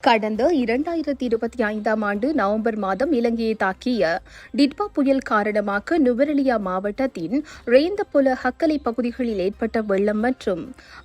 கடந்த 2025ஆம் ஆண்டு நவம்பர் மாதம் இலங்கையை தாக்கிய டிட்பா புயல் காரணமாக நுவரெலியா மாவட்டத்தின் ரேந்தபொல ஹக்கலை பகுதிகளில் ஏற்பட்ட வெள்ளம் மற்றும்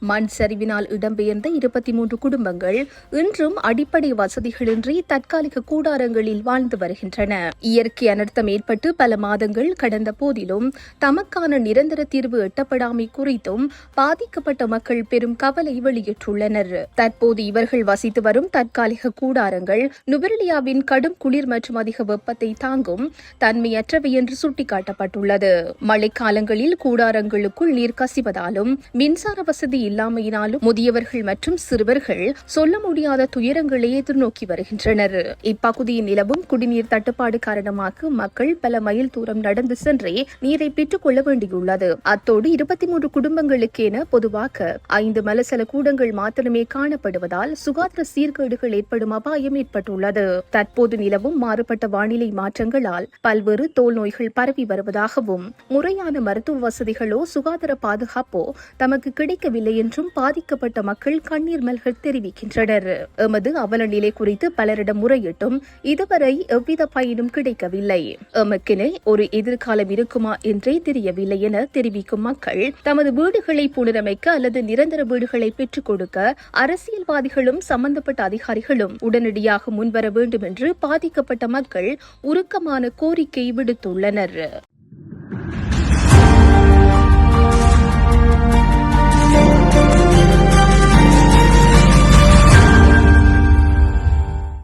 மண் சரிவினால் இடம்பெயர்ந்த 23 குடும்பங்கள் இன்றும் அடிப்படை வசதிகளின்றி தற்காலிக கூடாரங்களில் வாழ்ந்து வருகின்றன. இயற்கை அனர்த்தம் ஏற்பட்டு பல மாதங்கள் கடந்த போதிலும் தமக்கான நிரந்தர தீர்வு எட்டப்படாமை குறித்தும் பாதிக்கப்பட்ட மக்கள் பெரும் கவலை வெளியிட்டுள்ளனர். தற்போது இவர்கள் வசித்து வரும் தற்காலிக கூடாரங்கள் நுவரெலியாவின் கடும் குளிர் மற்றும் அதிக வெப்பத்தை தாங்கும் தன்மையற்றவை என்று சுட்டிக்காட்டப்பட்டுள்ளது. மழைக்காலங்களில் கூடாரங்களுக்குள் நீர் கசிவதாலும் மின்சார வசதி இல்லாமையினாலும் முதியவர்கள் மற்றும் சிறுவர்கள் சொல்ல முடியாத துயரங்களை எதிர்நோக்கி வருகின்றனர். இப்பகுதியில் நிலவும் குடிநீர் தட்டுப்பாடு காரணமாக மக்கள் பல மைல் தூரம் நடந்து சென்றே நீரை பெற்றுக் கொள்ள வேண்டியுள்ளது. அத்தோடு 23 குடும்பங்களுக்கென பொதுவாக 5 மலசல கூடங்கள் மாத்திரமே காணப்படுவதால் சுகாதார சீர்கேடுகள் ஏற்படும் அபாயம் ஏற்பட்டுள்ளது. தற்போது நிலவும் மாறுபட்ட வானிலை மாற்றங்களால் பல்வேறு தோல் நோய்கள் பரவி வருவதாகவும் முறையான மருத்துவ வசதிகளோ சுகாதார பாதுகாப்போ தமக்கு கிடைக்கவில்லை என்றும் பாதிக்கப்பட்ட மக்கள் கண்ணீர் மல்க தெரிவிக்கின்றனர். எமது அவல நிலை குறித்து பலரிடம் முறையிட்டும் இதுவரை எவ்வித பயனும் கிடைக்கவில்லை. எமக்கென ஒரு எதிர்காலம் இருக்குமா என்றே தெரியவில்லை என தெரிவிக்கும் மக்கள் தமது வீடுகளை புனரமைக்க அல்லது நிரந்தர வீடுகளை பெற்றுக் கொடுக்க அரசியல்வாதிகளும் சம்பந்தப்பட்ட அதிகாரிகளும் உடனடியாக முன்வர வேண்டும் என்று பாதிக்கப்பட்ட மக்கள் உருக்கமான கோரிக்கை விடுத்துள்ளனர்.